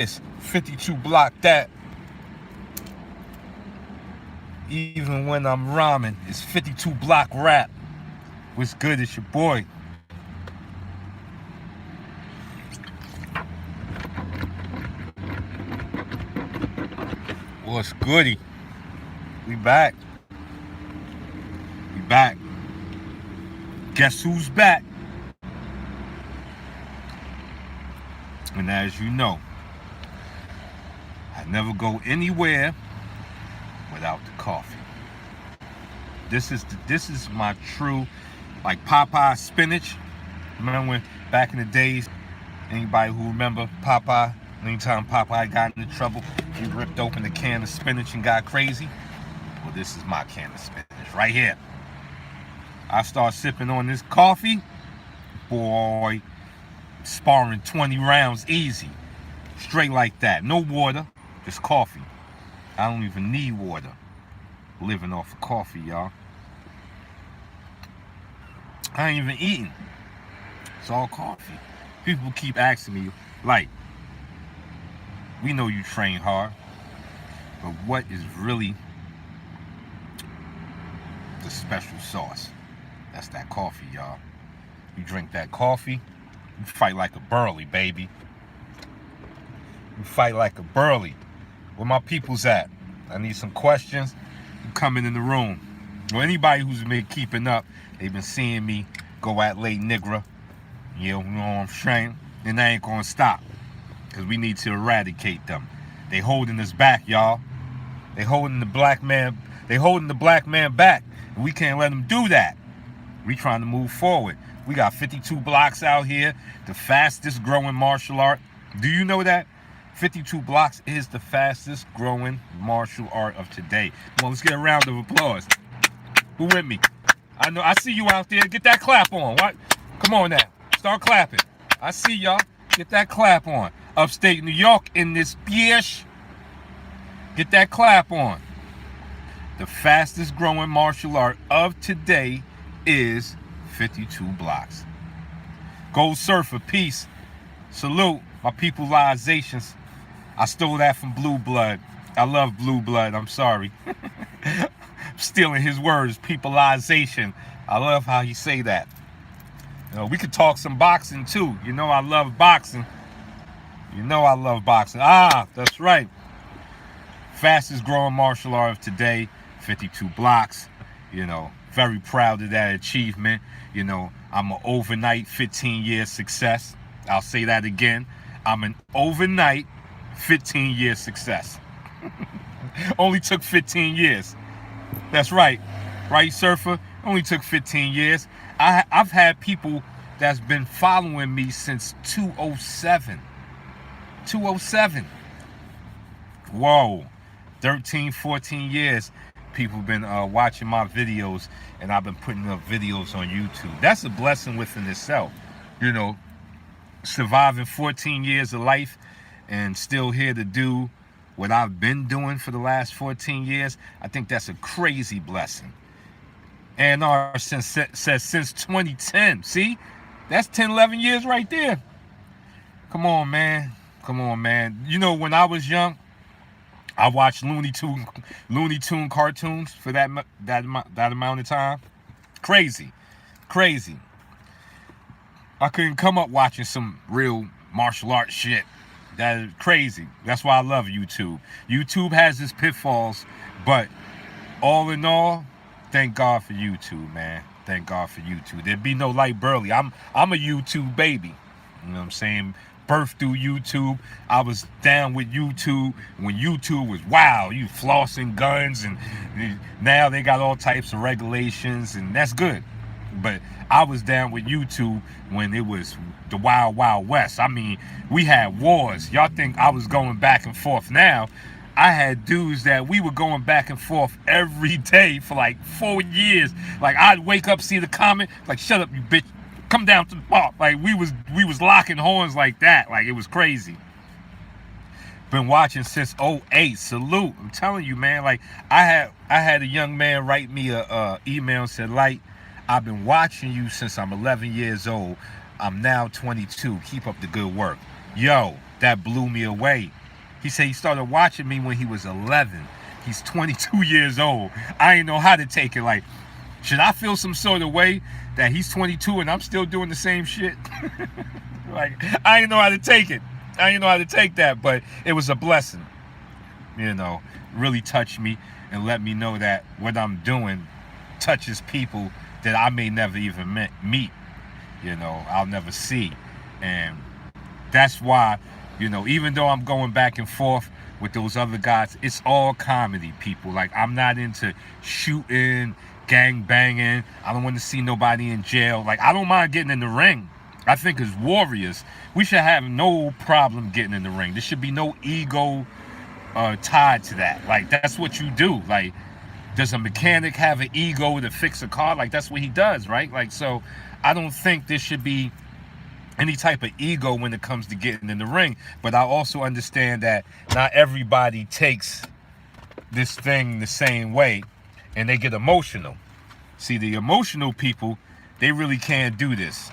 this, 52 block that. Even when I'm rhyming, it's 52 block rap. What's good? It's your boy. What's goody? We back. We back. Guess who's back? And as you know, I never go anywhere without the coffee. This is my true, like Popeye spinach. Remember when back in the days, anybody who remember Popeye, anytime Popeye got into trouble, he ripped open the can of spinach and got crazy? Well, this is my can of spinach right here. I start sipping on this coffee, boy, sparring 20 rounds easy. Straight like that. No water, just coffee. I don't even need water. Living off of coffee, y'all. I ain't even eating. It's all coffee. People keep asking me, like, we know you train hard, but what is really the special sauce? That's that coffee, y'all. You drink that coffee, you fight like a Burly, baby. You fight like a Burly. Where my people's at? I need some questions. You coming in the room. Well, anybody who's been keeping up, they've been seeing me go at late nigga. You know what I'm saying? And I ain't gonna stop. Because we need to eradicate them. They holding us back, y'all. They holding the black man back. And we can't let them do that. We trying to move forward. We got 52 blocks out here, the fastest growing martial art. Do you know that? 52 blocks is the fastest growing martial art of today. Come on, let's get a round of applause. Who with me? I know, I see you out there. Get that clap on. What? Come on now. Start clapping. I see y'all. Get that clap on. Upstate New York in this bitch. Get that clap on. The fastest growing martial art of today is 52 blocks. Gold Surfer, peace. Salute my peopleizations. I stole that from Blue Blood. I love Blue Blood. I'm sorry. Stealing his words, peopleization. I love how he say that. You know, we could talk some boxing too. You know I love boxing. You know I love boxing. Ah, that's right. Fastest growing martial art of today, 52 blocks. You know, very proud of that achievement. You know, I'm an overnight 15-year success. I'll say that again. I'm an overnight 15-year success. Only took 15 years. That's right. Right, Surfer? Only took 15 years. I've had people that's been following me since 207. 207. Whoa. 13, 14 years. People been watching my videos, and I've been putting up videos on YouTube. That's a blessing within itself. You know, surviving 14 years of life and still here to do what I've been doing for the last 14 years, I think that's a crazy blessing. And says since 2010. See? That's 10, 11 years right there. Come on, man. Come on, man. You know, when I was young, I watched Looney Tune cartoons for that amount of time. Crazy. Crazy. I couldn't come up watching some real martial arts shit. That is crazy. That's why I love YouTube. YouTube has its pitfalls, but all in all, thank God for YouTube, man. Thank God for YouTube. There'd be no Light Burly. I'm a YouTube baby. You know what I'm saying? Birthed through YouTube. I was down with YouTube when YouTube was wow. You flossing guns, and now they got all types of regulations, and that's good. But I was down with YouTube when it was the Wild Wild West. I mean, we had wars. Y'all think I was going back and forth now? I had dudes that we were going back and forth every day for like 4 years. Like, I'd wake up, see the comment, like, shut up, you bitch. Come down to the park. Like, we was locking horns like that. Like, it was crazy. Been watching since '08. Salute. I'm telling you, man. Like, I had a young man write me a email and said, Light, I've been watching you since I'm 11 years old. I'm now 22. Keep up the good work. Yo, that blew me away. He said he started watching me when he was 11. He's 22 years old. I didn't know how to take it. Like, should I feel some sort of way that he's 22 and I'm still doing the same shit? Like, I didn't know how to take it. I didn't know how to take that, but it was a blessing. You know, really touched me and let me know that what I'm doing touches people that I may never even meet. You know, I'll never see. And that's why, you know, even though I'm going back and forth with those other guys, it's all comedy, people. Like, I'm not into shooting, gang banging. I don't want to see nobody in jail. Like, I don't mind getting in the ring. I think as warriors, we should have no problem getting in the ring. There should be no ego tied to that. Like, that's what you do. Like, does a mechanic have an ego to fix a car? Like, that's what he does, right? Like, so I don't think there should be any type of ego when it comes to getting in the ring. But I also understand that not everybody takes this thing the same way and they get emotional. See, the emotional people, they really can't do this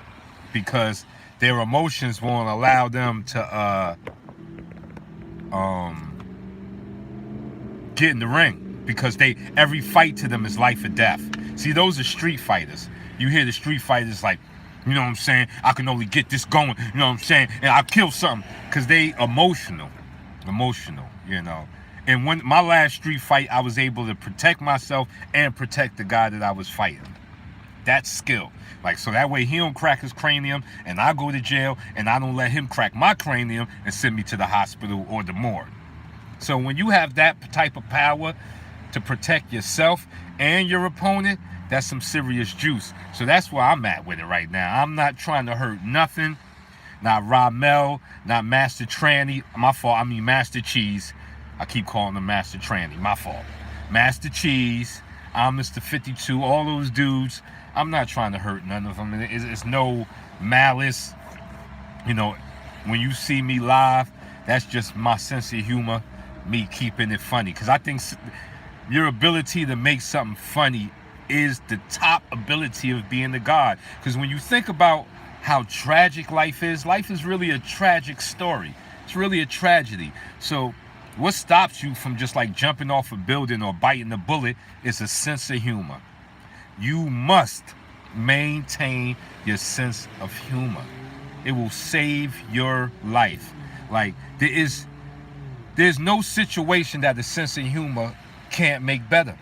because their emotions won't allow them to get in the ring, because every fight to them is life or death. See, those are street fighters. You hear the street fighters like, you know what I'm saying, I can only get this going, you know what I'm saying, and I'll kill something, because they emotional, you know. And when my last street fight, I was able to protect myself and protect the guy that I was fighting. That's skill. Like, so that way he don't crack his cranium and I go to jail, and I don't let him crack my cranium and send me to the hospital or the morgue. So when you have that type of power to protect yourself and your opponent, that's some serious juice. So that's where I'm at with it right now. I'm not trying to hurt nothing. Not Ramel, not Master Tranny. My fault. I mean Master Cheese. I keep calling him Master Tranny. My fault. Master Cheese. I'm Mr. 52. All those dudes. I'm not trying to hurt none of them. It's no malice. You know, when you see me live, that's just my sense of humor, me keeping it funny. Because I think your ability to make something funny is the top ability of being a god. Because when you think about how tragic life is really a tragic story. It's really a tragedy. So what stops you from just like jumping off a building or biting a bullet is a sense of humor. You must maintain your sense of humor. It will save your life. Like, there's no situation that a sense of humor can't make better.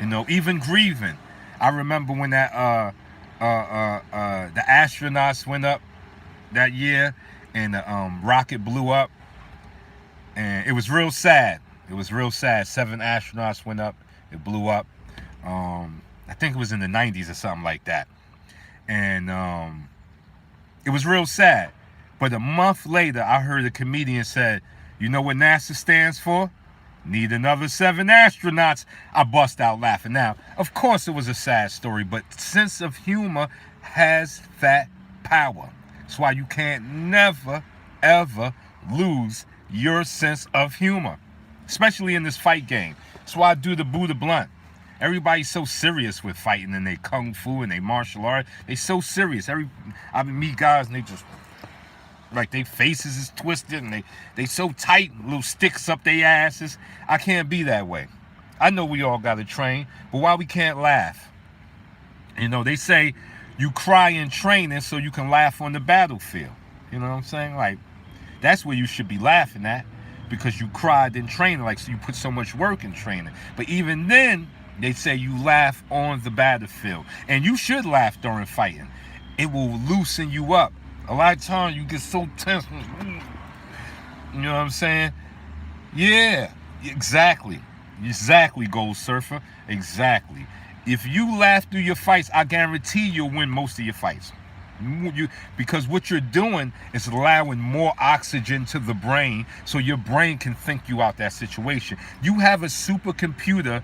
You know, even grieving. I remember when that the astronauts went up that year and the rocket blew up, and it was real sad. It was real sad. 7 astronauts went up. It blew up. I think it was in the 90s or something like that. And it was real sad. But a month later, I heard a comedian said, you know what NASA stands for? Need another 7 astronauts. I bust out laughing. Now, of course it was a sad story, but sense of humor has that power. That's why you can't never, ever lose your sense of humor, especially in this fight game. That's why I do the Buddha Blunt. Everybody's so serious with fighting and they kung fu and they martial art. They so serious. I meet guys and they just, like, their faces is twisted and they so tight, little sticks up their asses. I can't be that way. I know we all got to train, but why we can't laugh? You know, they say you cry in training so you can laugh on the battlefield. You know what I'm saying? Like, that's where you should be laughing at, because you cried in training, like, so you put so much work in training. But even then, they say you laugh on the battlefield. And you should laugh during fighting. It will loosen you up. A lot of times you get so tense. You know what I'm saying? Yeah, exactly. Exactly, Gold Surfer. Exactly. If you laugh through your fights, I guarantee you'll win most of your fights. Because what you're doing is allowing more oxygen to the brain so your brain can think you out that situation. You have a supercomputer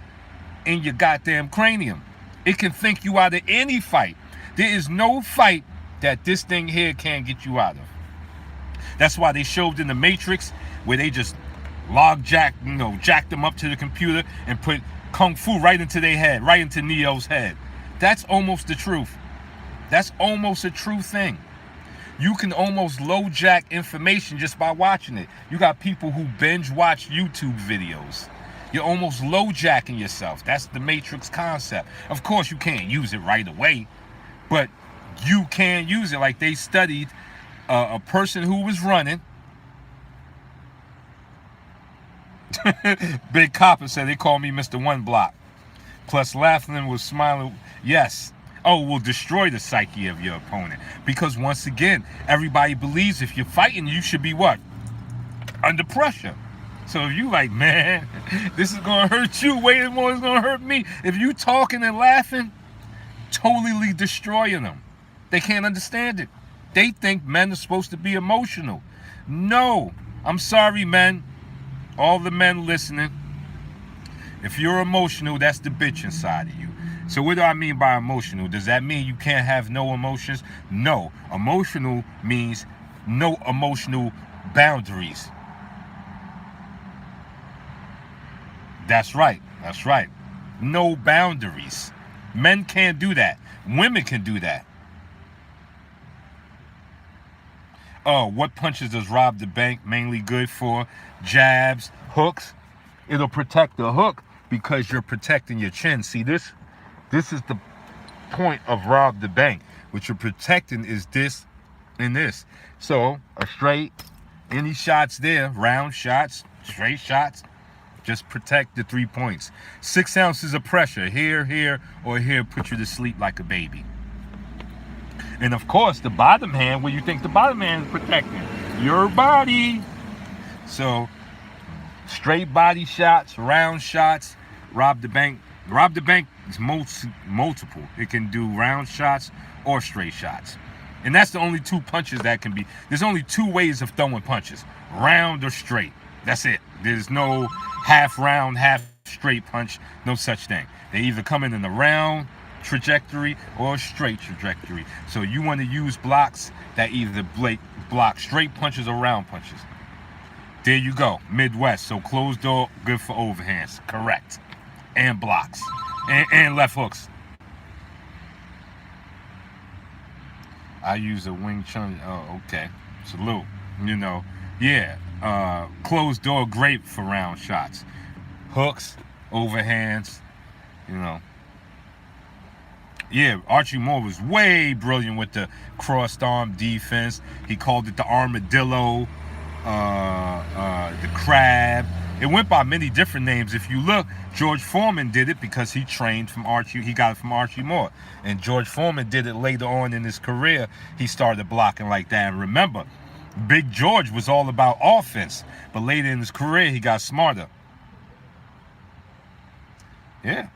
in your goddamn cranium. It can think you out of any fight. There is no fight that this thing here can't get you out of. That's why they showed in the Matrix where they just jacked them up to the computer and put kung fu right into their head, right into Neo's head. That's almost the truth. That's almost a true thing. You can almost low jack information just by watching it. You got people who binge watch YouTube videos. You're almost low jacking yourself. That's the Matrix concept. Of course, you can't use it right away, but you can use it. Like they studied a person who was running. Big Copper said they call me Mr. One Block. Plus Laughlin was smiling. Yes. Oh, will destroy the psyche of your opponent. Because once again, everybody believes if you're fighting, you should be what? Under pressure. So if you like, man, this is going to hurt you way more than it's going to hurt me. If you talking and laughing, totally destroying them. They can't understand it. They think men are supposed to be emotional. No. I'm sorry, men. All the men listening. If you're emotional, that's the bitch inside of you. So what do I mean by emotional? Does that mean you can't have no emotions? No. Emotional means no emotional boundaries. That's right. That's right. No boundaries. Men can't do that. Women can do that. Oh, what punches does rob the bank mainly good for? Jabs, hooks. It'll protect the hook because you're protecting your chin. See this? This is the point of rob the bank. What you're protecting is this and this. So a straight, any shots there, round shots, straight shots, just protect the 3 points. 6 ounces of pressure, here, or here, put you to sleep like a baby. And of course, the bottom hand, what do you think the bottom hand is protecting? Your body. So straight body shots, round shots, rob the bank. Rob the bank is multiple. It can do round shots or straight shots. And that's the only 2 punches that can be. There's only 2 ways of throwing punches. Round or straight. That's it. There's no half round, half straight punch. No such thing. They either come in the round trajectory or a straight trajectory. So you want to use blocks that either block straight punches or round punches. There you go. Midwest. So closed door, good for overhands. Correct. And blocks. And left hooks. I use a Wing Chun. Oh, okay. Salute. You know. Yeah. Closed door, great for round shots. Hooks, overhands. You know. Yeah, Archie Moore was way brilliant with the crossed arm defense. He called it the armadillo, the crab. It went by many different names. If you look, George Foreman did it because he trained from Archie. He got it from Archie Moore. And George Foreman did it later on in his career. He started blocking like that. And remember, Big George was all about offense. But later in his career, he got smarter. Yeah.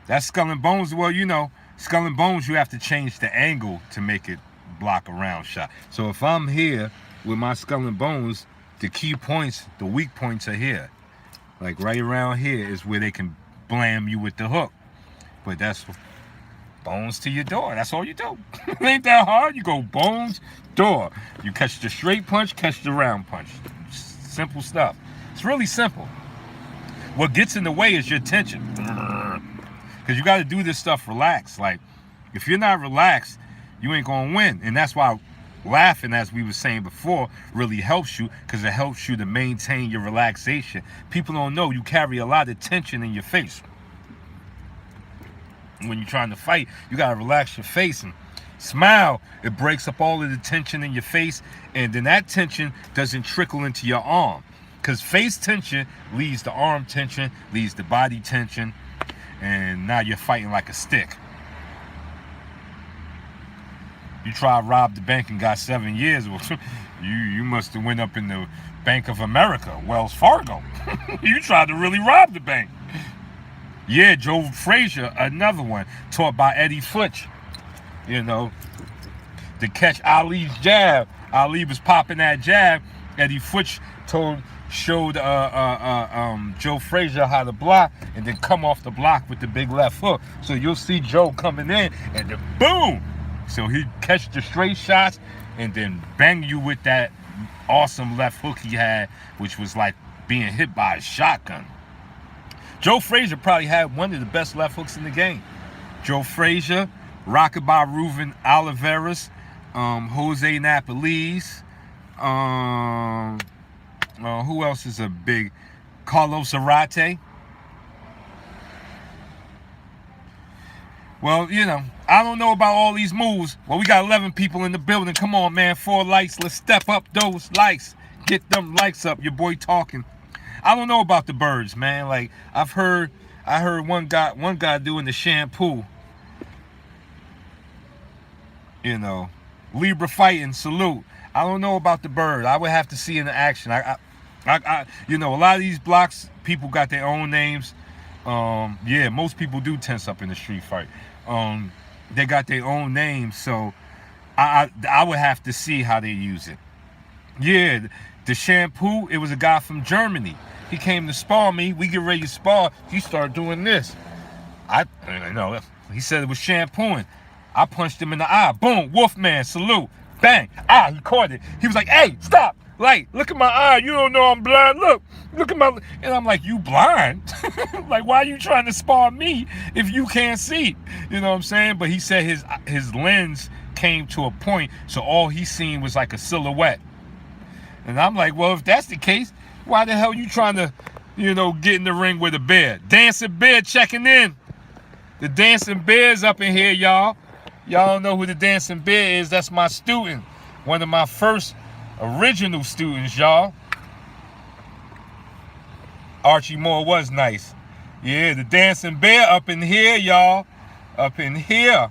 That's Skull and Bones. Well, you know, Skull and Bones, you have to change the angle to make it block a round shot. So if I'm here with my Skull and Bones, the key points, the weak points are here. Like right around here is where they can blam you with the hook. But that's bones to your door. That's all you do. It ain't that hard. You go bones, door. You catch the straight punch, catch the round punch. Simple stuff. It's really simple. What gets in the way is your tension. Because you got to do this stuff relaxed. Like, if you're not relaxed, you ain't going to win. And that's why laughing, as we were saying before, really helps you, because it helps you to maintain your relaxation. People don't know you carry a lot of tension in your face. When you're trying to fight, you got to relax your face and smile. It breaks up all of the tension in your face, and then that tension doesn't trickle into your arm. Because face tension leads to arm tension, leads to body tension, and now you're fighting like a stick. You try to rob the bank and got 7 years. Well, you must have went up in the Bank of America, Wells Fargo. You tried to really rob the bank. Yeah, Joe Frazier, another one, taught by Eddie Futch. You know, to catch Ali's jab. Ali was popping that jab. Eddie Futch showed Joe Frazier how to block and then come off the block with the big left hook. So you'll see Joe coming in and then boom. So he'd catch the straight shots and then bang you with that awesome left hook he had, which was like being hit by a shotgun. Joe Frazier probably had one of the best left hooks in the game. Joe Frazier, Rockabye Ruben Oliveras, Jose Napoli's. Who else is a big? Carlos Zarate. Well, you know, I don't know about all these moves. Well, we got 11 people in the building. Come on, man. 4 likes. Let's step up those likes. Get them likes up. Your boy talking. I don't know about the birds, man. Like I heard one guy doing the shampoo. You know, Libra fighting, salute. I don't know about the bird. I would have to see in the action. You know, a lot of these blocks, people got their own names. Yeah, most people do tense up in the street fight. They got their own names, so I would have to see how they use it. Yeah, the shampoo, it was a guy from Germany. He came to spar me. We get ready to spar. He started doing this. He said it was shampooing. I punched him in the eye. Boom, Wolfman, salute. Bang. He caught it. He was like, hey, stop. Like, look at my eye. You don't know I'm blind. Look at my... And I'm like, you blind? Like, why are you trying to spar me if you can't see? You know what I'm saying? But he said his lens came to a point, so all he seen was like a silhouette. And I'm like, well, if that's the case, why the hell you trying to, get in the ring with a bear? Dancing Bear checking in. The Dancing Bear's up in here, y'all. Y'all don't know who the Dancing Bear is. That's my student. One of my first original students, y'all. Archie Moore was nice. Yeah, the Dancing Bear up in here, y'all. Up in here.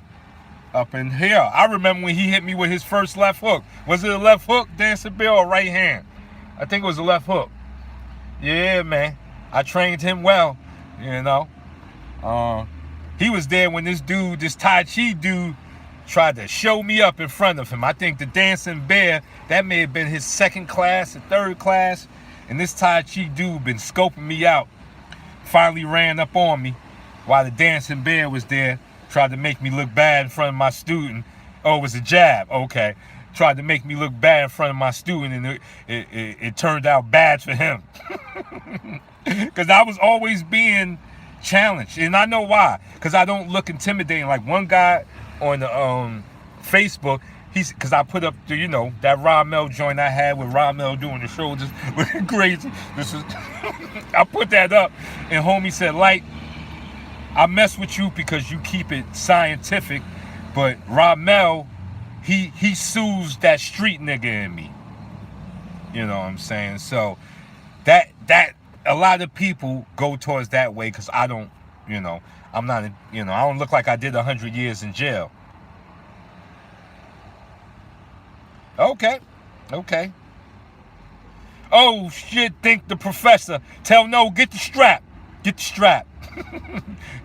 I remember when he hit me with his first left hook. Was it a left hook, Dancing Bear, or right hand? I think it was a left hook. Yeah, man. I trained him well, He was there when this Tai Chi dude, tried to show me up in front of him. I think the Dancing Bear, that may have been his second class or third class. And this Tai Chi dude been scoping me out. Finally ran up on me while the Dancing Bear was there. Tried to make me look bad in front of my student. Oh, it was a jab. Okay. Tried to make me look bad in front of my student, and it turned out bad for him. Because I was always being challenged. And I know why. Because I don't look intimidating. Like one guy on the Facebook, because I put up the, that Ramel joint I had with Ramel doing the shoulders. Crazy. I put that up, and homie said, like, I mess with you because you keep it scientific, but Ramel, he soothes that street nigga in me. You know what I'm saying? So that a lot of people go towards that way because I don't, I'm not, I don't look like I did 100 years in jail. Okay. Oh shit, think the professor. Tell no, get the strap.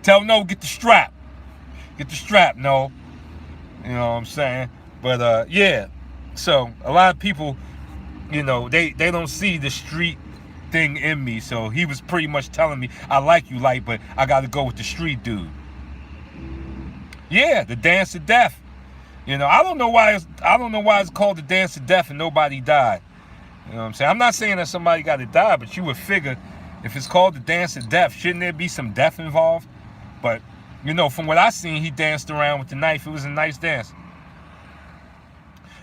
Tell no, get the strap. No. You know what I'm saying? But yeah. So a lot of people, they don't see the street thing in me. So he was pretty much telling me, I like you, light, but I gotta go with the street dude. Yeah, the dance of death. I don't know why it's called the dance of death and nobody died. You know what I'm saying? I'm not saying that somebody got to die, but you would figure if it's called the dance of death, shouldn't there be some death involved? But, from what I seen, he danced around with the knife. It was a nice dance.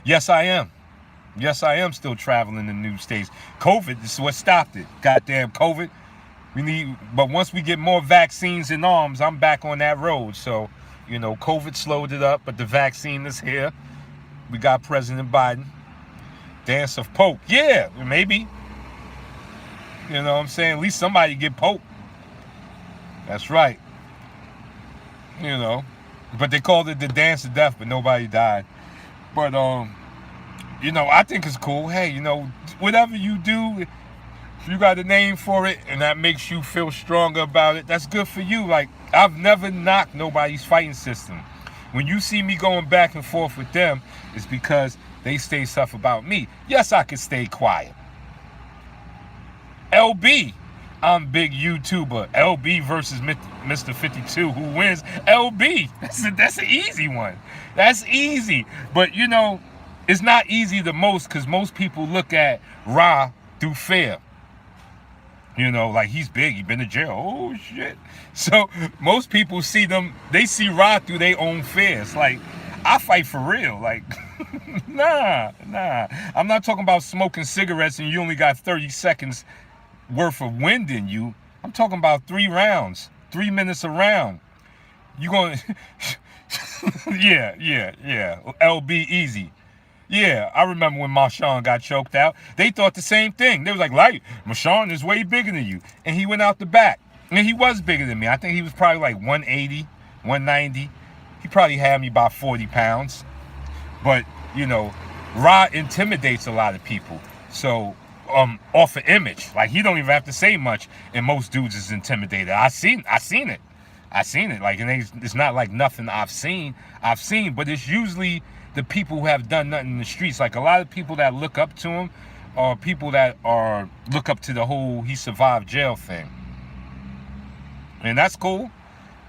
Yes, I am. Still traveling in new states. COVID is what stopped it. Goddamn COVID. But once we get more vaccines in arms, I'm back on that road. So, COVID slowed it up, but the vaccine is here. We got President Biden. Dance of Pope. Yeah, maybe. You know what I'm saying? At least somebody get Pope. That's right. But they called it the dance of death, but nobody died. But, I think it's cool. Hey, whatever you do, if you got a name for it and that makes you feel stronger about it, that's good for you. Like, I've never knocked nobody's fighting system. When you see me going back and forth with them, it's because they say stuff about me. Yes, I can stay quiet. LB, I'm big YouTuber. LB versus Mr. 52. Who wins? LB. That's an easy one. That's easy. But, it's not easy the most because most people look at Ra through fear. Like he's big, he been to jail. Oh shit. So most people see Ra through their own fears. Like, I fight for real. Like, nah. I'm not talking about smoking cigarettes and you only got 30 seconds worth of wind in you. I'm talking about 3 rounds, 3 minutes a round. You going, yeah. LB easy. Yeah, I remember when Marshawn got choked out. They thought the same thing. They was like, "Light, Marshawn is way bigger than you," and he went out the back. And he was bigger than me. I think he was probably like 180, 190. He probably had me about 40 pounds. But, you know, Ra intimidates a lot of people. So, off of image, like he don't even have to say much, and most dudes is intimidated. I seen it. Like, and it's not like nothing I've seen, but it's usually the people who have done nothing in the streets. Like a lot of people that look up to him are people that look up to the whole he survived jail thing. And that's cool.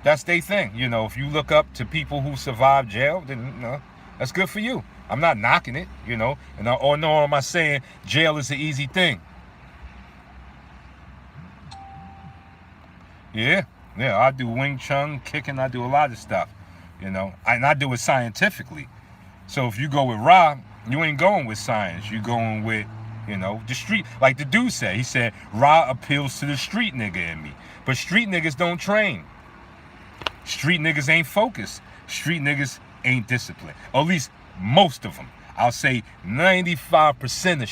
That's their thing. You know, if you look up to people who survived jail, then, you know, that's good for you. I'm not knocking it, you know. And nor am I saying jail is an easy thing. Yeah, I do Wing Chun, kicking, I do a lot of stuff, you know. And I do it scientifically. So if you go with Ra, you ain't going with science. You're going with, you know, the street. Like the dude said. He said, Ra appeals to the street nigga in me. But street niggas don't train. Street niggas ain't focused. Street niggas ain't disciplined. Or at least most of them. I'll say 95% of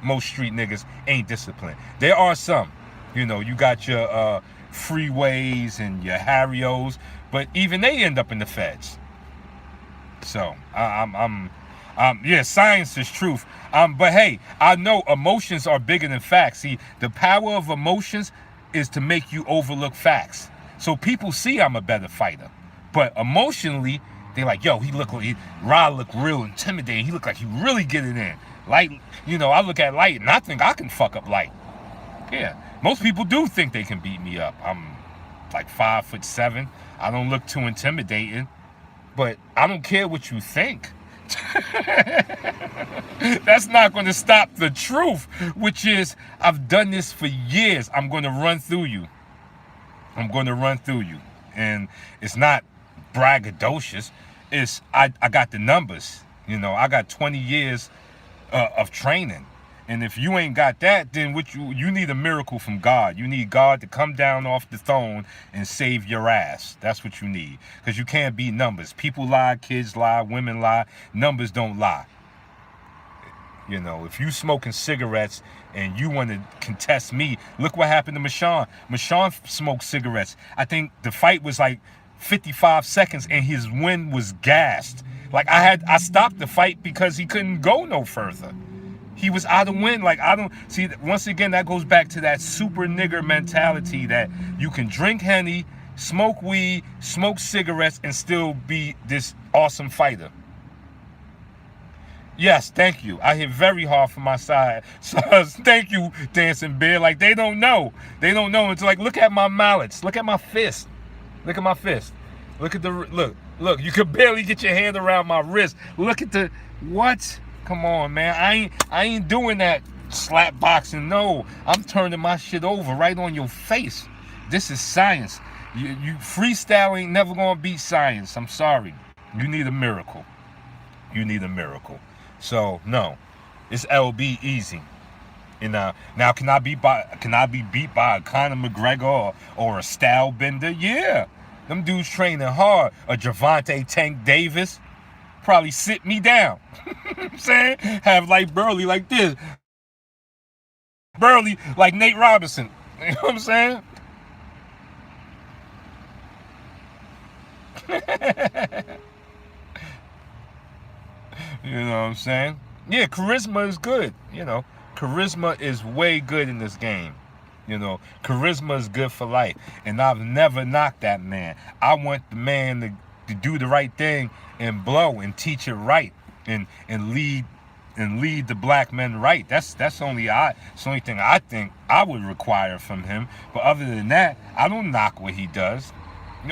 most street niggas ain't disciplined. There are some. You know, you got your freeways and your Harrios, but even they end up in the feds. So yeah, science is truth. But hey, I know emotions are bigger than facts. See, the power of emotions is to make you overlook facts. So people see I'm a better fighter, but emotionally they like, yo, Ra look real intimidating. He look like he really get it in. Light, you know, I look at Light and I think I can fuck up Light. Yeah, most people do think they can beat me up. I'm like 5'7". I don't look too intimidating, but I don't care what you think. That's not going to stop the truth, which is I've done this for years. I'm going to run through you. And it's not braggadocious. It's I got the numbers. You know, I got 20 years of training. And if you ain't got that, then you need a miracle from God. You need God to come down off the throne and save your ass. That's what you need. Because you can't beat numbers. People lie, kids lie, women lie. Numbers don't lie. You know, if you smoking cigarettes and you want to contest me, look what happened to Marshawn. Marshawn smoked cigarettes. I think the fight was like 55 seconds and his wind was gassed. Like I stopped the fight because he couldn't go no further. He was out of wind. Like, I don't see. Once again, that goes back to that super nigger mentality that you can drink Henny, smoke weed, smoke cigarettes, and still be this awesome fighter. Yes, thank you. I hit very hard from my side. So thank you, Dancing Bear. Like, they don't know. It's like, look at my mallets. Look at my fist. Look at my fist. Look at the look. You could barely get your hand around my wrist. Look at the what? Come on, man. I ain't doing that slap boxing. No, I'm turning my shit over right on your face. This is science. You freestyle ain't never gonna beat science. I'm sorry. You need a miracle. So no, it's LB easy. And now can I be beat by a Conor McGregor or a Style Bender? Yeah, them dudes training hard. A Gervonta Tank Davis probably sit me down. I'm saying, have like Burly like this. Burly like Nate Robinson. You know what I'm saying? You know what I'm saying? Yeah, charisma is good. You know, charisma is way good in this game. You know, charisma is good for life. And I've never knocked that man. I want the man to do the right thing and blow and teach it right and lead the black men right. That's the only thing I think I would require from him. But other than that, I don't knock what he does.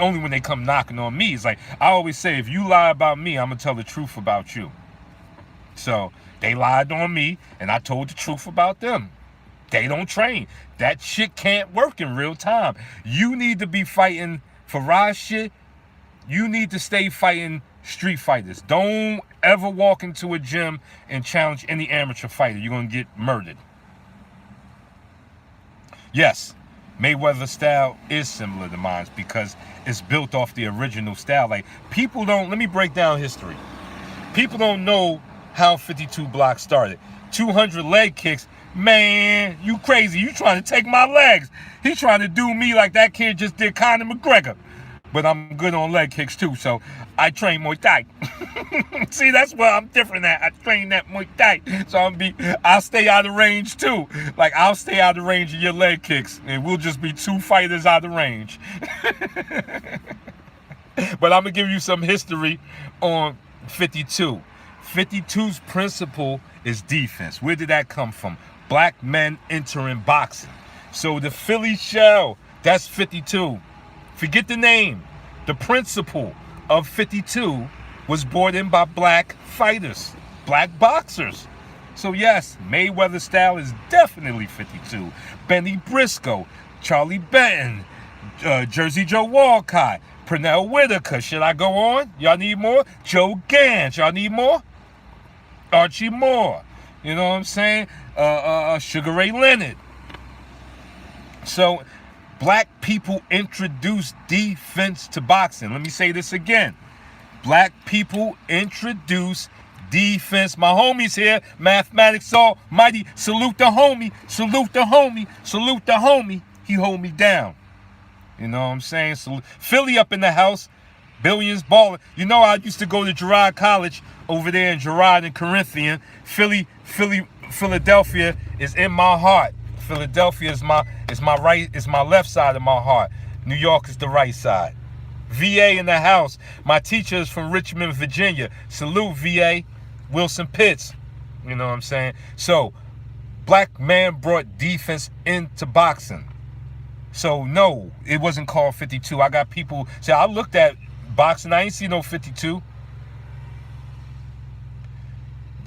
Only when they come knocking on me. It's like I always say, if you lie about me, I'm gonna tell the truth about you. So they lied on me and I told the truth about them. They don't train. That shit can't work in real time. You need to be fighting for Raj shit. You need to stay fighting Street fighters. Don't ever walk into a gym and challenge any amateur fighter. You're going to get murdered. Yes, Mayweather's style is similar to mine because it's built off the original style. Like, people don't, let me break down history. People don't know how 52 blocks started. 200 leg kicks. Man, you crazy. You trying to take my legs. He trying to do me like that kid just did Conor McGregor. But I'm good on leg kicks too, so I train Muay Thai. See, that's where I'm different at. I train that Muay Thai. So I'll stay out of range too. Like, I'll stay out of range of your leg kicks, and we'll just be two fighters out of range. But I'm going to give you some history on 52. 52's principle is defense. Where did that come from? Black men entering boxing. So the Philly shell, that's 52. Forget the name. The principle of 52 was brought in by black fighters, black boxers. So yes, Mayweather style is definitely 52. Benny Briscoe, Charlie Benton, Jersey Joe Walcott, Pernell Whitaker. Should I go on? Y'all need more? Joe Gans. Y'all need more? Archie Moore. You know what I'm saying? Sugar Ray Leonard. So, black people introduced defense to boxing. Let me say this again. Black people introduced defense. My homies here, Mathematics Almighty. Salute the homie. Salute the homie. Salute the homie. He hold me down. You know what I'm saying? Salute. Philly up in the house. Billions balling. You know, I used to go to Girard College over there in Girard and Corinthian. Philadelphia is in my heart. Philadelphia is my left side of my heart. New York is the right side. VA in the house. My teacher is from Richmond, Virginia. Salute, VA. Wilson Pitts. You know what I'm saying? So, black man brought defense into boxing. So, no, it wasn't called 52. I got people say, I looked at boxing, I ain't see no 52.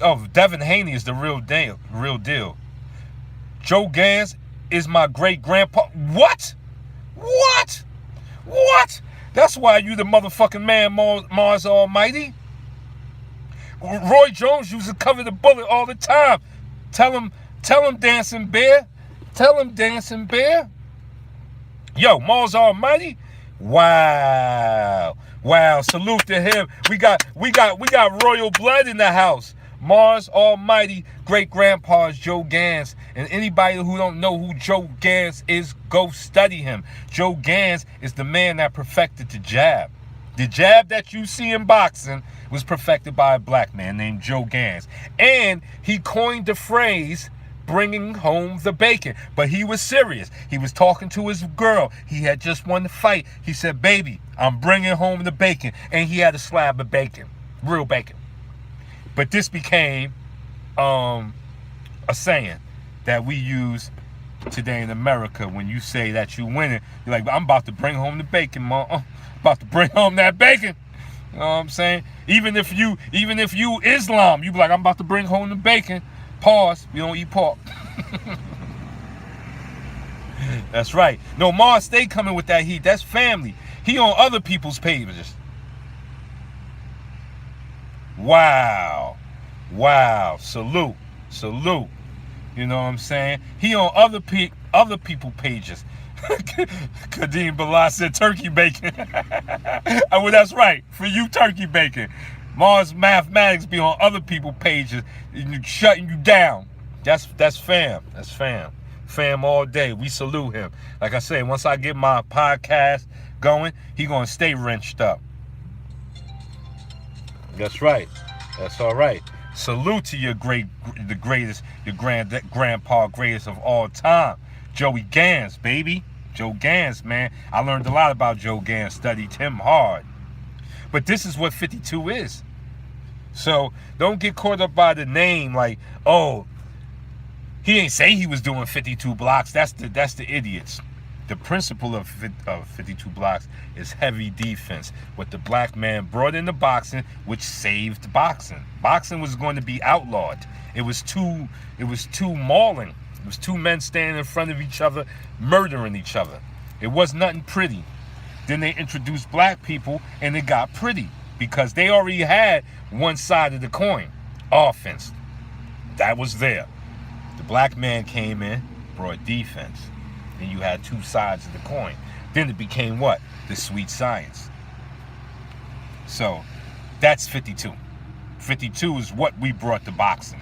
Oh, Devin Haney is the real deal. Joe Gans is my great-grandpa. What? That's why you the motherfucking man, Mars Almighty. Roy Jones used to cover the bullet all the time. Tell him, Dancing Bear. Tell him, Dancing Bear. Yo, Mars Almighty. Wow. Salute to him. We got royal blood in the house. Mars Almighty, great-grandpa is Joe Gans. And anybody who don't know who Joe Gans is, go study him. Joe Gans is the man that perfected the jab. The jab that you see in boxing was perfected by a black man named Joe Gans. And he coined the phrase, bringing home the bacon. But he was serious. He was talking to his girl. He had just won the fight. He said, baby, I'm bringing home the bacon. And he had a slab of bacon, real bacon. But this became a saying that we use today in America. When you say that you winning, you're like, I'm about to bring home the bacon, Mom. About to bring home that bacon. You know what I'm saying? Even if you Islam, you be like, I'm about to bring home the bacon. Pause. We don't eat pork. That's right. No, Mars stay coming with that heat. That's family. He on other people's pages. Wow. Salute. You know what I'm saying? He on other people pages. Kadeem Bilal said turkey bacon. Well, that's right. For you, turkey bacon. Mars Mathematics be on other people pages, shutting you down. That's fam. That's fam. Fam all day. We salute him. Like I say, once I get my podcast going, he gonna stay wrenched up. That's right. That's all right. Salute to your grandpa greatest of all time, Joey Gans, baby. Joe Gans, man. I learned a lot about Joe Gans, studied him hard. But this is what 52 is. So don't get caught up by the name like, oh, he ain't say he was doing 52 blocks. That's the idiots. The principle of 52 blocks is heavy defense. What the black man brought into boxing, which saved boxing. Boxing was going to be outlawed. It was too mauling. It was two men standing in front of each other, murdering each other. It was nothing pretty. Then they introduced black people, and it got pretty. because they already had one side of the coin, offense. That was there. The black man came in, brought defense. Then you had two sides of the coin. Then it became what? The sweet science. So that's 52. 52 is what we brought to boxing.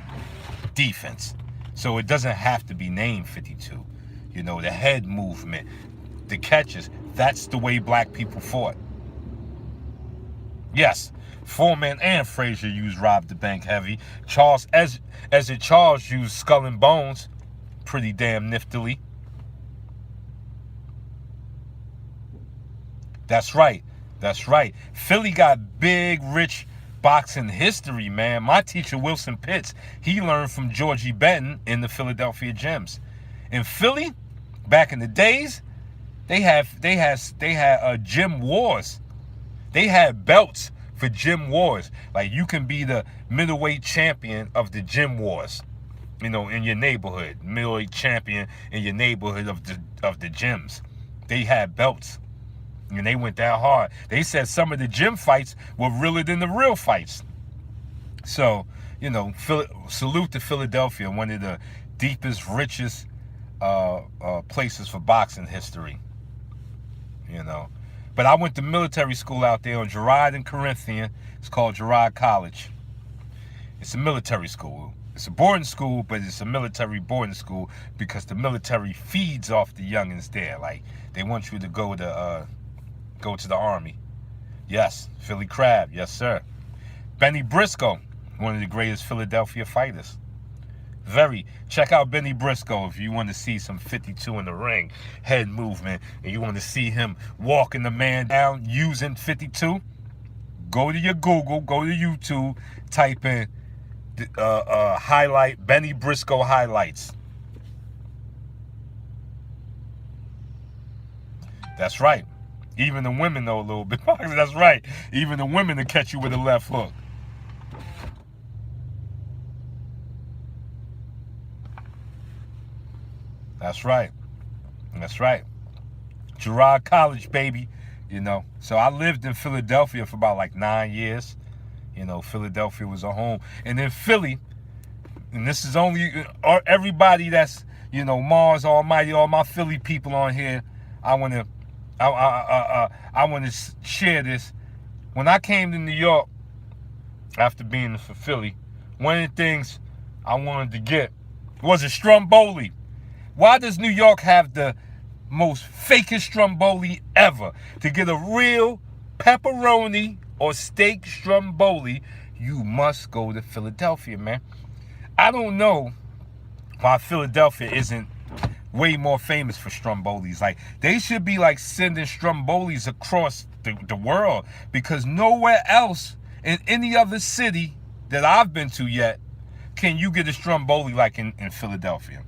Defense. So it doesn't have to be named 52. You know, the head movement, the catches, that's the way black people fought. Yes, Foreman and Frazier used rob the bank heavy. Charles used skull and bones pretty damn niftily. That's right. That's right. Philly got big, rich boxing history, man. My teacher, Wilson Pitts, he learned from Georgie Benton in the Philadelphia Gyms. In Philly, back in the days, they had gym wars. They had belts for gym wars. Like, you can be the middleweight champion of the gym wars, you know, in your neighborhood. Middleweight champion in your neighborhood of the gyms. They had belts. And they went that hard. They said some of the gym fights were realer than the real fights. So, you know, salute to Philadelphia, one of the deepest, richest places for boxing history. You know. But I went to military school out there on Girard and Corinthian. It's called Girard College. It's a military school. It's a boarding school, but it's a military boarding school because the military feeds off the youngins there. Like, they want you to go to the Army. Yes, Philly Crab, yes sir. Benny Briscoe, one of the greatest Philadelphia fighters. Check out Benny Briscoe if you want to see some 52 in the ring, head movement, and you want to see him walking the man down using 52. Go to your Google, go to YouTube, type in highlight Benny Briscoe highlights. That's right. Even the women know a little bit. That's right. Even the women will catch you with a left hook. That's right. That's right. Girard College, baby. You know. So I lived in Philadelphia for about like 9 years. You know, Philadelphia was a home. And then Philly, and this is only everybody that's, you know, Mars Almighty, all my Philly people on here, I want to share this. When I came to New York after being for Philly, one of the things I wanted to get was a Stromboli. Why does New York have the most fakest Stromboli ever? To get a real pepperoni or steak Stromboli, you must go to Philadelphia, man. I don't know why Philadelphia isn't way more famous for Strombolis. Like, they should be like sending Strombolis across the world, because nowhere else in any other city that I've been to yet can you get a Stromboli like in Philadelphia.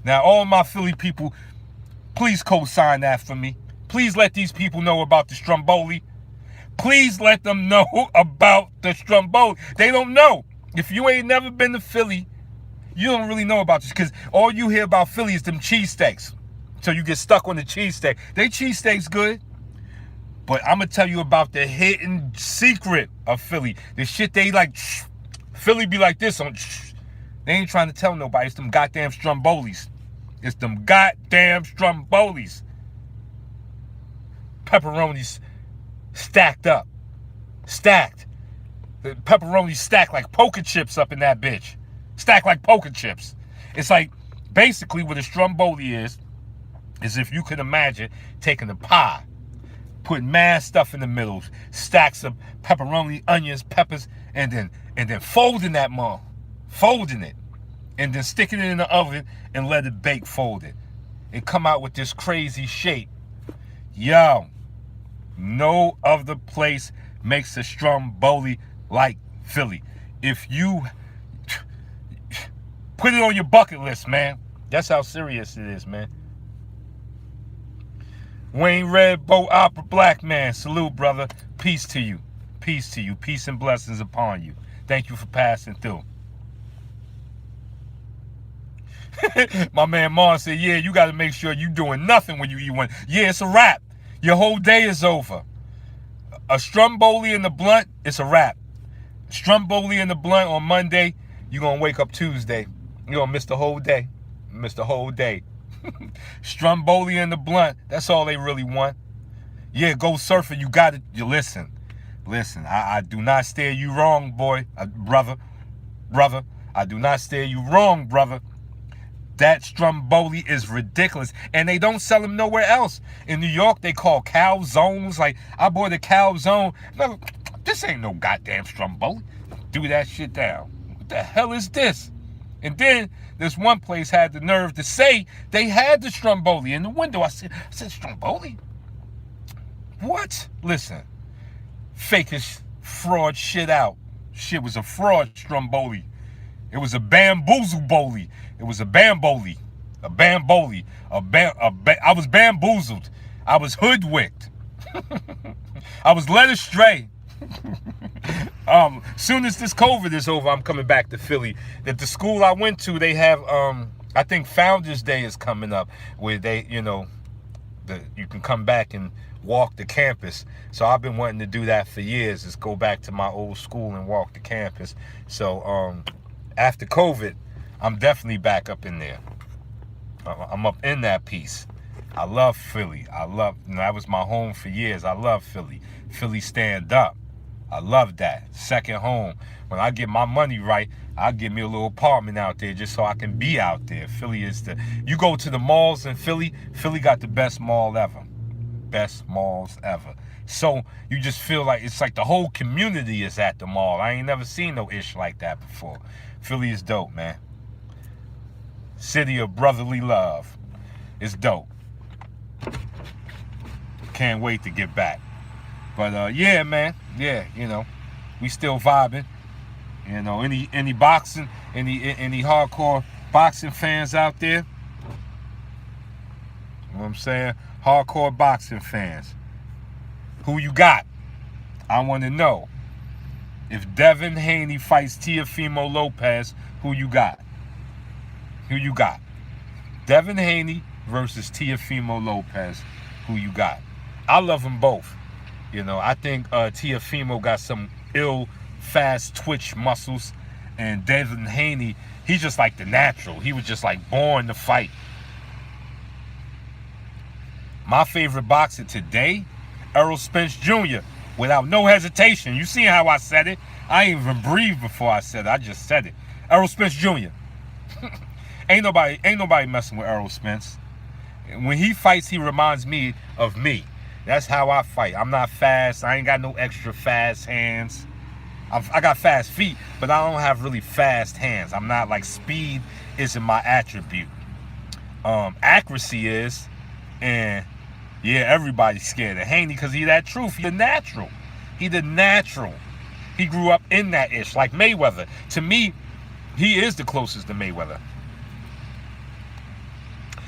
Now, all my Philly people, please co-sign that for me. Please let these people know about the Stromboli. Please let them know about the Stromboli. They don't know. If you ain't never been to Philly, you don't really know about this, because all you hear about Philly is them cheesesteaks. So you get stuck on the cheesesteak. They cheesesteaks good. But I'm going to tell you about the hidden secret of Philly. The shit they like, Philly be like this on, they ain't trying to tell nobody. It's them goddamn Strombolis. It's them goddamn Strombolis. Pepperonis stacked up. Stacked. The pepperonis stacked like poker chips up in that bitch. Stacked like poker chips. It's like, basically what a Stromboli is if you could imagine taking a pie, putting mad stuff in the middle, stacks of pepperoni, onions, peppers, and then folding that mug, folding it, and then sticking it in the oven and let it bake folded. And come out with this crazy shape. Yo, no other place makes a Stromboli like Philly. If you put it on your bucket list, man. That's how serious it is, man. Wayne Red Boat Opera Black Man, salute, brother. Peace to you. Peace to you. Peace and blessings upon you. Thank you for passing through. My man Mars said, yeah, you got to make sure you doing nothing when you eat one. Yeah, it's a wrap. Your whole day is over. A Stromboli in the blunt, it's a wrap. Stromboli in the blunt on Monday, you're going to wake up Tuesday. You're going to miss the whole day. Miss the whole day. Stromboli in the blunt, that's all they really want. Yeah, go surfing, you got it. You listen. I do not steer you wrong, boy. Brother. I do not steer you wrong, brother. That Stromboli is ridiculous. And they don't sell them nowhere else. In New York, they call calzones. Like, I bought a calzone. No, this ain't no goddamn Stromboli. Do that shit down. What the hell is this? And then this one place had the nerve to say they had the Stromboli in the window. I said Stromboli? What? Listen, fakish fraud shit out. Shit was a fraud Stromboli. It was a bamboozle boli. It was a bamboli. A bamboli. I was bamboozled. I was hoodwinked. I was led astray. Soon as this COVID is over, I'm coming back to Philly. At the school I went to, they have I think Founders Day is coming up, where they, you can come back and walk the campus. So I've been wanting to do that for years, is go back to my old school and walk the campus. So after COVID, I'm definitely back up in there. I'm up in that piece. I love Philly. That was my home for years. I love Philly. Philly stand up. I love that. Second home. When I get my money right, I'll get me a little apartment out there just so I can be out there. Philly is you go to the malls in Philly got the best mall ever. Best malls ever. So you just feel like it's like the whole community is at the mall. I ain't never seen no ish like that before. Philly is dope, man. City of brotherly love. It's dope. Can't wait to get back. But yeah, man. Yeah, we still vibing. Any boxing, any hardcore boxing fans out there? You know what I'm saying? Hardcore boxing fans. Who you got? I want to know. If Devin Haney fights Teofimo Lopez, who you got? Who you got? Devin Haney versus Teofimo Lopez. Who you got? I love them both. I think Teofimo got some fast twitch muscles, and Devin Haney, he's just like the natural. He was just like born to fight. My favorite boxer today, Errol Spence Jr., without no hesitation. You see how I said it? I ain't even breathed before I said it. I just said it. Errol Spence Jr. Ain't nobody messing with Errol Spence. When he fights, he reminds me of me. That's how I fight. I'm not fast. I ain't got no extra fast hands. I got fast feet, but I don't have really fast hands. I'm not like, speed isn't my attribute. Accuracy is, and yeah, everybody's scared of Haney because he that truth. He the natural. He grew up in that ish, like Mayweather. To me, he is the closest to Mayweather.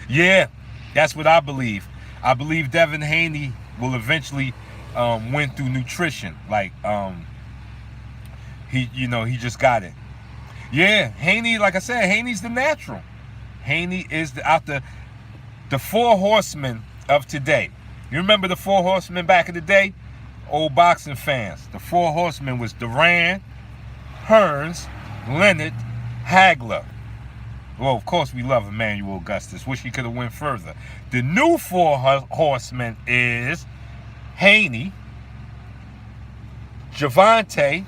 Yeah, that's what I believe. I believe Devin Haney will eventually win through nutrition. Like he just got it. Yeah, Haney, like I said, Haney's the natural. Haney is the four horsemen of today. You remember the four horsemen back in the day? Old boxing fans. The four horsemen was Duran, Hearns, Leonard, Hagler. Well, of course, we love Emmanuel Augustus. Wish he could have went further. The new four horsemen is Haney, Gervonta,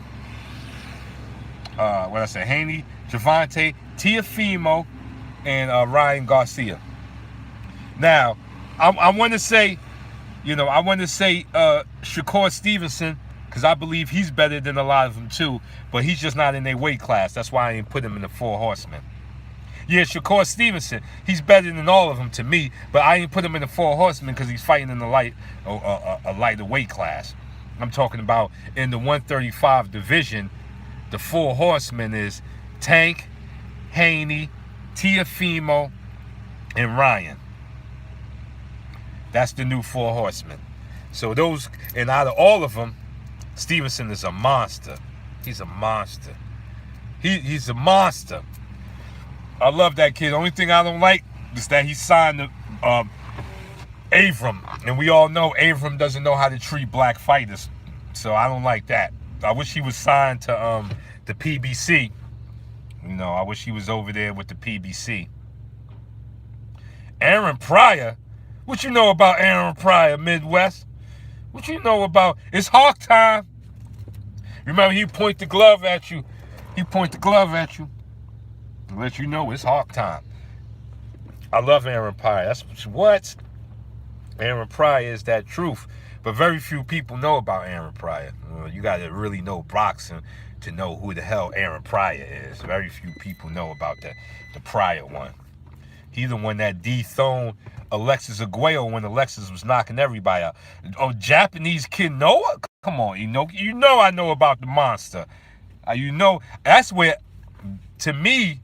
Haney, Gervonta, Teofimo, and Ryan Garcia. Now, I want to say, Shakur Stevenson, because I believe he's better than a lot of them too, but he's just not in their weight class. That's why I ain't put him in the four horsemen. Yeah, Shakur Stevenson, he's better than all of them to me, but I ain't put him in the four horsemen because he's fighting in the a lighter weight class. I'm talking about in the 135 division, the four horsemen is Tank, Haney, Teofimo, and Ryan. That's the new four horsemen. So those, and out of all of them, Stevenson is a monster. He's a monster. He's a monster. I love that kid. The only thing I don't like is that he signed to Avram. And we all know Avram doesn't know how to treat black fighters. So I don't like that. I wish he was signed to the PBC. You know, I wish he was over there with the PBC. Aaron Pryor? What you know about Aaron Pryor, Midwest? What you know about? It's Hawk time. Remember, he point the glove at you. He point the glove at you. To let you know it's Hawk time. I love Aaron Pryor. That's what? Aaron Pryor is that truth. But very few people know about Aaron Pryor. You got to really know boxing to know who the hell Aaron Pryor is. Very few people know about the Pryor one. He's the one that dethroned Alexis Aguayo when Alexis was knocking everybody out. Oh, Japanese kid Noah? Come on, you know I know about the monster. You know, that's where, to me,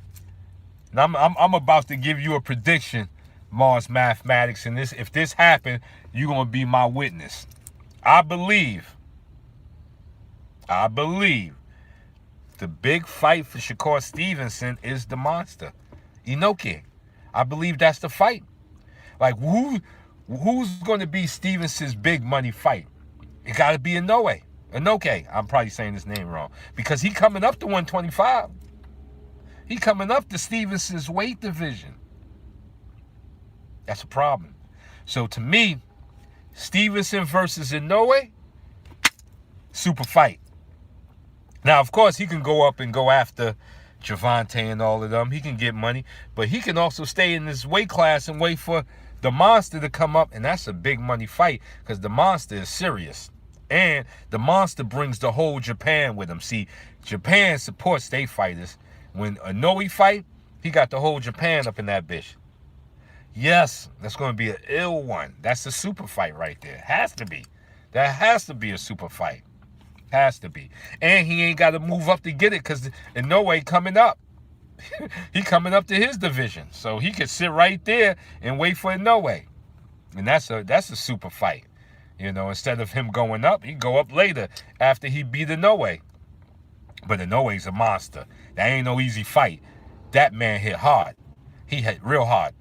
and I'm about to give you a prediction, Mars Mathematics, and if this happened, you're gonna be my witness. I believe the big fight for Shakur Stevenson is the monster, Inoki. I believe that's the fight. Like, who's going to be Stevenson's big money fight? It got to be Inoue. I'm probably saying his name wrong. Because he coming up to 125. He coming up to Stevenson's weight division. That's a problem. So to me, Stevenson versus Inoue, super fight. Now, of course, he can go up and go after Javante and all of them. He can get money, but he can also stay in this weight class and wait for the monster to come up, and that's a big money fight because the monster is serious. And the monster brings the whole Japan with him. See, Japan supports their fighters. When Inoue fight, he got the whole Japan up in that bitch. Yes, that's going to be an ill one. That's a super fight right there. Has to be. That has to be a super fight. Has to be. And he ain't got to move up to get it because Inoue coming up. He coming up to his division. So he can sit right there and wait for Inoue. And that's a super fight. You know, instead of him going up, he go up later after he beat Inoue. But Inoue's a monster. That ain't no easy fight. That man hit hard. He hit real hard.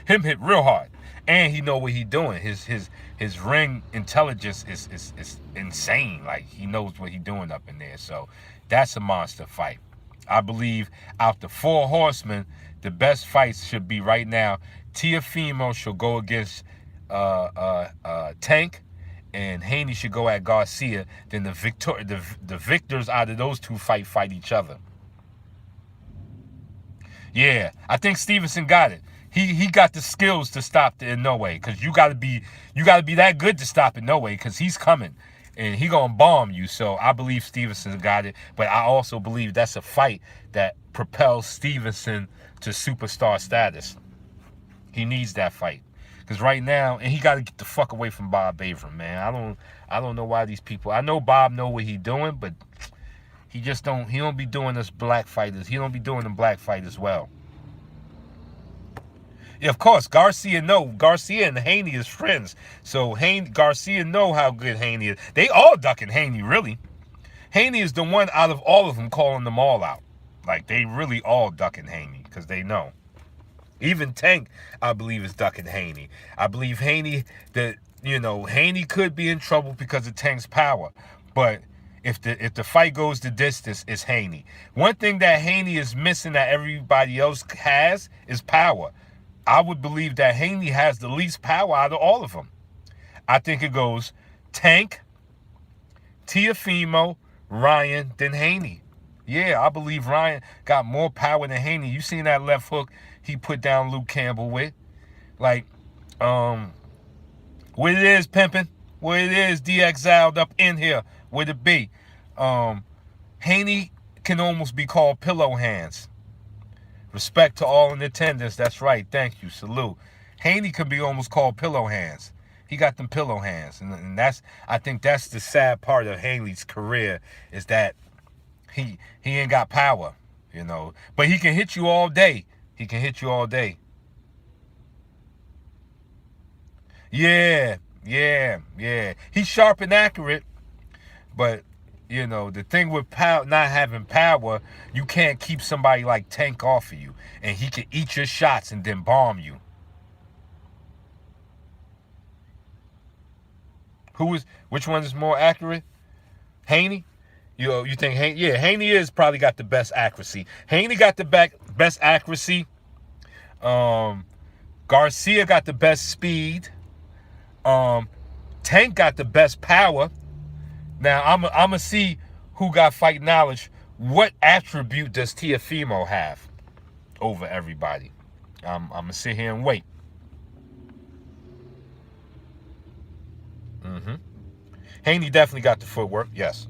Him hit real hard. And he know what he doing. His ring intelligence is insane. Like, he knows what he doing up in there. So that's a monster fight. I believe out the 4 horsemen, the best fights should be right now. Teofimo should go against Tank, and Haney should go at Garcia. Then the victors out of those two fight each other. Yeah, I think Stevenson got it. He got the skills to stop the Inoue, because you gotta be that good to stop Inoue, because he's coming and he gonna bomb you. So I believe Stevenson got it, but I also believe that's a fight that propels Stevenson to superstar status. He needs that fight, because right now, and he got to get the fuck away from Bob Arum, man. I don't know why these people. I know Bob know what he doing, but he just don't. He don't be doing us black fighters. He don't be doing them black fighters well. Yeah, of course, Garcia and Haney is friends. So Garcia know how good Haney is. They all ducking Haney, really. Haney is the one out of all of them calling them all out. Like, they really all ducking Haney because they know. Even Tank, I believe, is ducking Haney. I believe Haney could be in trouble because of Tank's power. But if the fight goes the distance, it's Haney. One thing that Haney is missing that everybody else has is power. I would believe that Haney has the least power out of all of them. I think it goes Tank, Teofimo, Ryan, then Haney. Yeah, I believe Ryan got more power than Haney. You seen that left hook he put down Luke Campbell with? Like, what it is, pimping. What it is, DXiled up in here with a B. Haney can almost be called pillow hands. Respect to all in attendance. That's right. Thank you. Salute. Haney could be almost called pillow hands. He got them pillow hands. And I think that's the sad part of Haney's career, is that he ain't got power, you know. But he can hit you all day. He can hit you all day. Yeah. He's sharp and accurate, but you know, the thing with not having power, you can't keep somebody like Tank off of you, and he can eat your shots and then bomb you. Which one is more accurate? Haney? You think Haney? Yeah, Haney is probably got the best accuracy. Haney got the best accuracy. Um, Garcia got the best speed. Um, Tank got the best power. Now I'm gonna see who got fight knowledge. What attribute does Tiafimo have over everybody? I'm gonna sit here and wait. Mm-hmm. Haney definitely got the footwork, yes.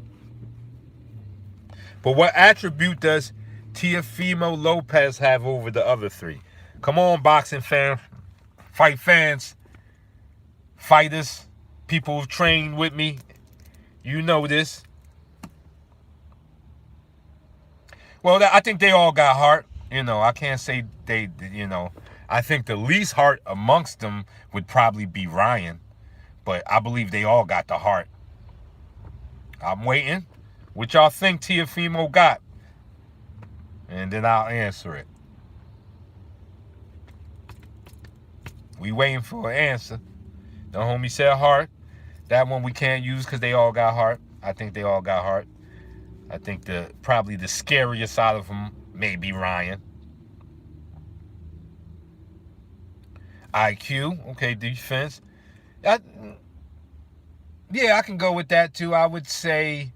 But what attribute does Teofimo Lopez have over the other three? Come on, boxing fans, fight fans, fighters, people who've trained with me. You know this. Well, I think they all got heart. I can't say they. I think the least heart amongst them would probably be Ryan. But I believe they all got the heart. I'm waiting. What y'all think Teofimo got? And then I'll answer it. We waiting for an answer. The homie said heart. That one we can't use because they all got heart. I think they all got heart. I think probably the scariest out of them may be Ryan. IQ, okay, defense. Yeah, I can go with that too. I would say,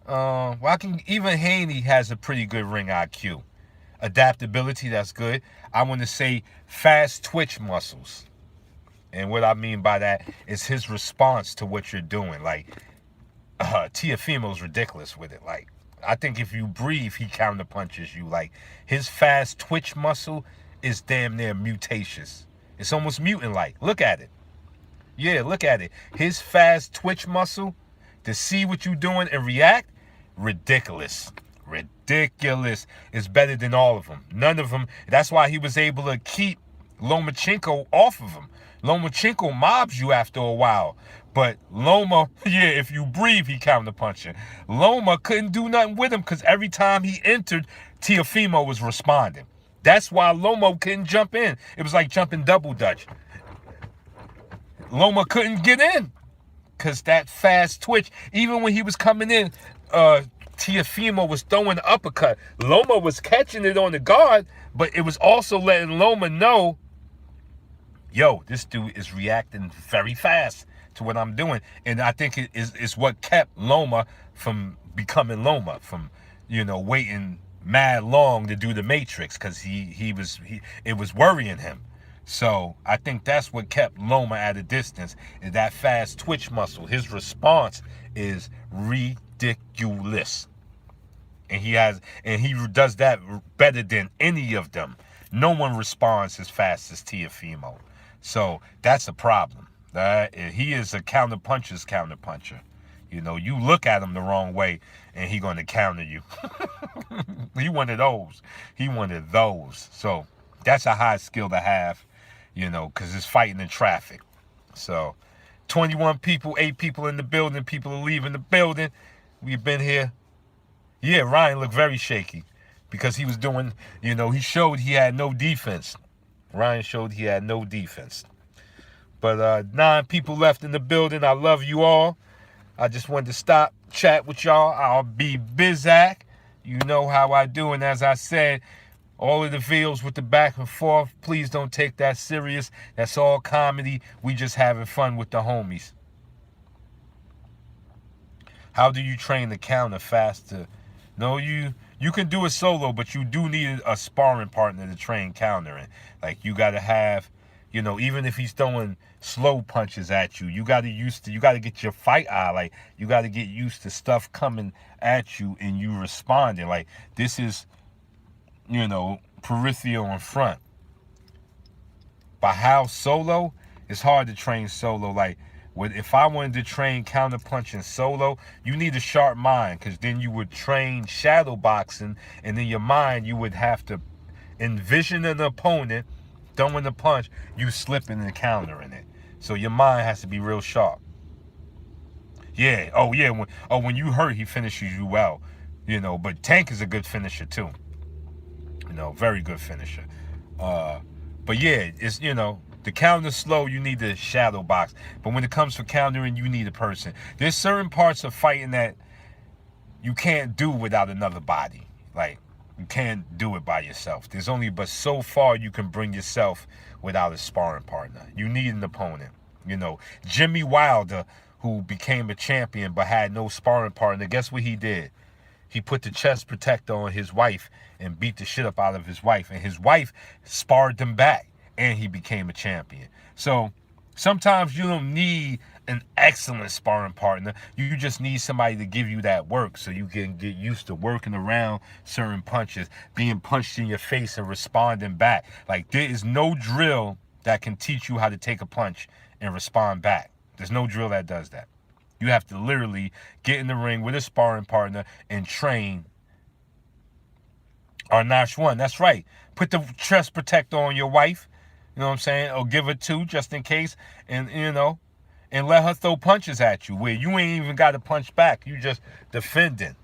even Haney has a pretty good ring IQ. Adaptability, that's good. I want to say fast twitch muscles. And what I mean by that is his response to what you're doing. Like, Teofimo's ridiculous with it. Like, I think if you breathe, he counter punches you. Like, his fast twitch muscle is damn near mutacious. It's almost mutant-like. Look at it. Yeah, look at it. His fast twitch muscle to see what you're doing and react, ridiculous. Ridiculous. It's better than all of them. None of them. That's why he was able to keep Lomachenko off of him. Lomachenko mobs you after a while. But Loma, yeah, if you breathe, he counterpunching. Loma couldn't do nothing with him because every time he entered, Teofimo was responding. That's why Loma couldn't jump in. It was like jumping double dutch. Loma couldn't get in because that fast twitch, even when he was coming in, Teofimo was throwing the uppercut. Loma was catching it on the guard, but it was also letting Loma know, yo, this dude is reacting very fast to what I'm doing. And I think it is what kept Loma from becoming Loma, from, waiting mad long to do the Matrix, because it was worrying him. So I think that's what kept Loma at a distance, is that fast twitch muscle. His response is ridiculous. And he does that better than any of them. No one responds as fast as Teofimo. So that's a problem. He is a counterpuncher's counterpuncher. You look at him the wrong way and he's going to counter you. He one of those. So that's a high skill to have, because it's fighting in traffic. So 21 people, 8 people in the building. People are leaving the building. We've been here. Yeah, Ryan looked very shaky because he was doing, he showed he had no defense. Ryan showed he had no defense. But 9 people left in the building. I love you all. I just wanted to stop, chat with y'all. I'll be Bizak. You know how I do. And as I said, all of the videos with the back and forth, please don't take that serious. That's all comedy. We just having fun with the homies. How do you train the counter faster? No, you can do it solo, but you do need a sparring partner to train countering. Like, you got to have, even if he's throwing slow punches at you, you got to get your fight eye. Like, you got to get used to stuff coming at you and you responding. Like, this is, peripheral in front. But how solo? It's hard to train solo. Like, if I wanted to train counterpunching solo, you need a sharp mind, because then you would train shadow boxing, and in your mind you would have to envision an opponent throwing a punch, you slipping and countering it. So your mind has to be real sharp. Yeah. Oh yeah. When you hurt, he finishes you well. But Tank is a good finisher too. Very good finisher. But yeah, it's The counter slow, you need the shadow box. But when it comes for countering, you need a person. There's certain parts of fighting that you can't do without another body. Like, you can't do it by yourself. There's only but so far you can bring yourself without a sparring partner. You need an opponent. You know, Jimmy Wilder, who became a champion but had no sparring partner, guess what he did? He put the chest protector on his wife and beat the shit up out of his wife. And his wife sparred him back, and he became a champion. So sometimes you don't need an excellent sparring partner. You just need somebody to give you that work so you can get used to working around certain punches, being punched in your face and responding back. Like, there is no drill that can teach you how to take a punch and respond back. There's no drill that does that. You have to literally get in the ring with a sparring partner and train. Or notch one, that's right. Put the chest protector on your wife, you know what I'm saying? Or give her two just in case, and and let her throw punches at you where you ain't even got to punch back. You just defending.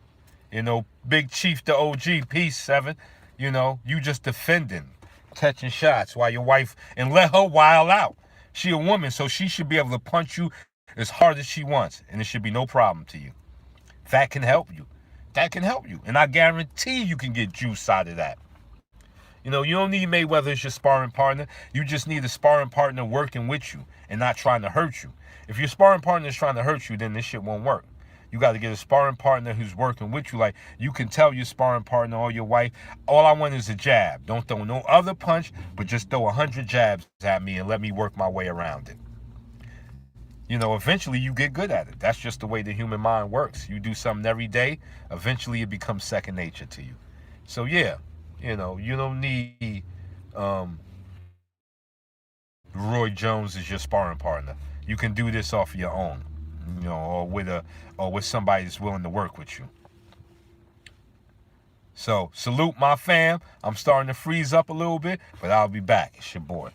Big Chief the OG, peace, 7. You just defending, catching shots while your wife, and let her wild out. She a woman, so she should be able to punch you as hard as she wants, and it should be no problem to you. That can help you. And I guarantee you can get juice out of that. You don't need Mayweather as your sparring partner. You just need a sparring partner working with you and not trying to hurt you. If your sparring partner is trying to hurt you, then this shit won't work. You got to get a sparring partner who's working with you. Like, you can tell your sparring partner or your wife, all I want is a jab. Don't throw no other punch, but just throw 100 jabs at me and let me work my way around it. Eventually you get good at it. That's just the way the human mind works. You do something every day, eventually it becomes second nature to you. So yeah, you don't need Roy Jones as your sparring partner. You can do this off your own, or with somebody that's willing to work with you. So salute my fam. I'm starting to freeze up a little bit, but I'll be back. It's your boy.